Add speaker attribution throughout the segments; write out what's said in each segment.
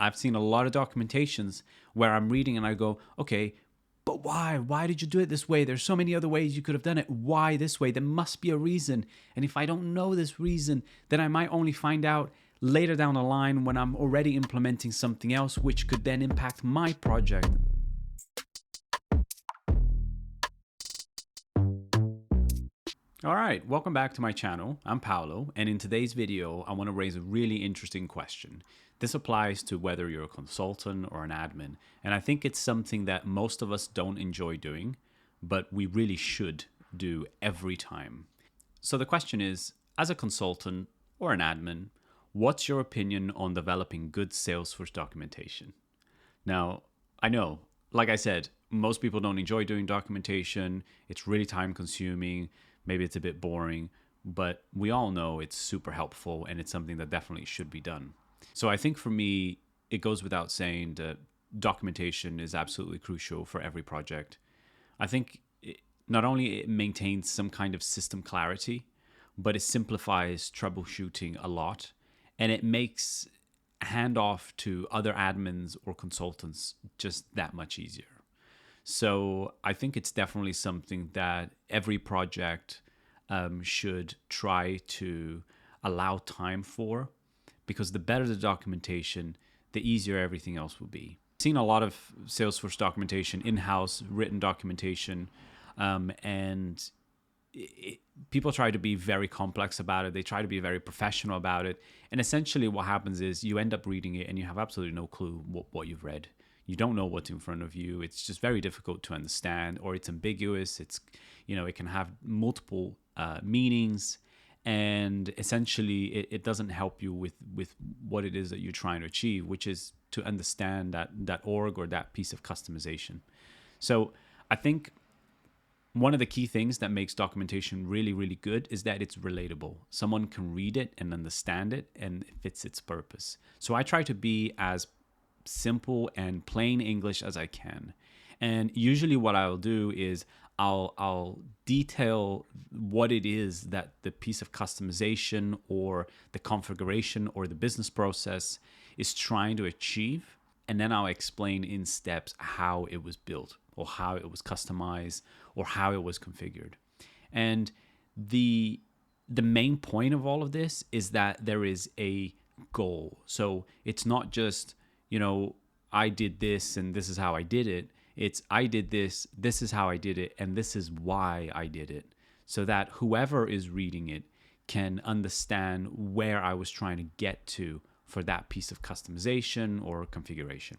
Speaker 1: I've seen a lot of documentations where I'm reading and I go, okay, but why? Why did you do it this way? There's so many other ways you could have done it. Why this way? There must be a reason. And if I don't know this reason, then I might only find out later down the line when I'm already implementing something else, which could then impact my project. All right, welcome back to my channel. I'm Paolo, and in today's video, I want to raise a really interesting question. This applies to whether you're a consultant or an admin, and I think it's something that most of us don't enjoy doing, but we really should do every time. So the question is, as a consultant or an admin, what's your opinion on developing good Salesforce documentation? Now, I know, like I said, most people don't enjoy doing documentation. It's really time consuming. Maybe it's a bit boring, but we all know it's super helpful and it's something that definitely should be done. So I think for me, it goes without saying that documentation is absolutely crucial for every project. I think not only it maintains some kind of system clarity, but it simplifies troubleshooting a lot, and it makes handoff to other admins or consultants just that much easier. So I think it's definitely something that every project should try to allow time for, because the better the documentation, the easier everything else will be. I've seen a lot of Salesforce documentation, in-house written documentation, and people try to be very complex about it. They try to be very professional about it. And essentially what happens is you end up reading it and you have absolutely no clue what you've read. You don't know what's in front of you. It's just very difficult to understand, or it's ambiguous. It's, it can have multiple meanings, and essentially it doesn't help you with what it is that you're trying to achieve, which is to understand that org or that piece of customization. So I think one of the key things that makes documentation really, really good is that it's relatable. Someone can read it and understand it, and it fits its purpose. So I try to be as simple and plain English as I can. And usually what I'll do is I'll detail what it is that the piece of customization or the configuration or the business process is trying to achieve. And then I'll explain in steps how it was built, or how it was customized, or how it was configured. And the main point of all of this is that there is a goal. So it's not just, I did this and this is how I did it. It's I did this, this is how I did it, and this is why I did it. So that whoever is reading it can understand where I was trying to get to for that piece of customization or configuration.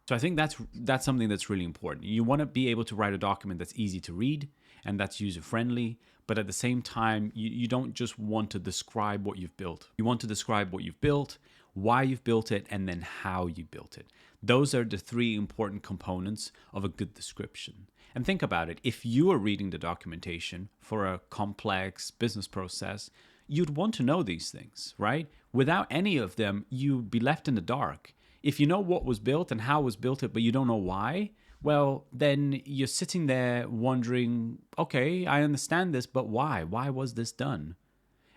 Speaker 1: So I think that's something that's really important. You want to be able to write a document that's easy to read and that's user-friendly, but at the same time, you don't just want to describe what you've built. You want to describe what you've built, why you've built it, and then how you built it. Those are the three important components of a good description. And think about it. If you are reading the documentation for a complex business process, you'd want to know these things, right? Without any of them, you'd be left in the dark. If you know what was built and how was built, but you don't know why, well, then you're sitting there wondering, okay, I understand this, but why? Why was this done?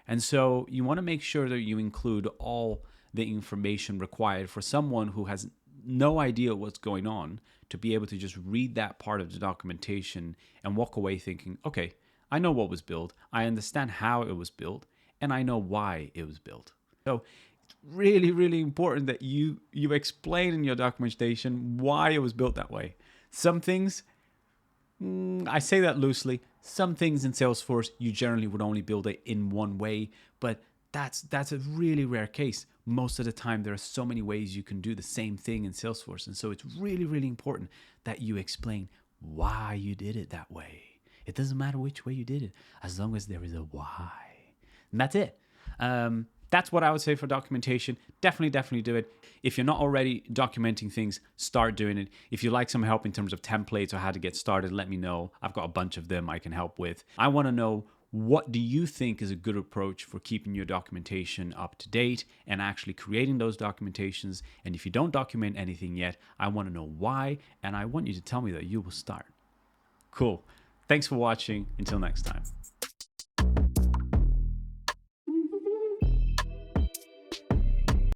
Speaker 1: And so you want to make sure that you include all the information required for someone who has no idea what's going on to be able to just read that part of the documentation and walk away thinking, okay, I know what was built, I understand how it was built, and I know why it was built. So it's really, really important that you explain in your documentation why it was built that way. Some things, I say that loosely, some things in Salesforce, you generally would only build it in one way, but that's a really rare case. Most of the time, there are so many ways you can do the same thing in Salesforce. And so it's really, really important that you explain why you did it that way. It doesn't matter which way you did it, as long as there is a why. And that's it. That's what I would say for documentation. Definitely do it. If you're not already documenting things, start doing it. If you like some help in terms of templates or how to get started, let me know. I've got a bunch of them I can help with. I want to know, what do you think is a good approach for keeping your documentation up to date and actually creating those documentations? And if you don't document anything yet, I want to know why, and I want you to tell me that you will start. Cool. Thanks for watching. Until next time.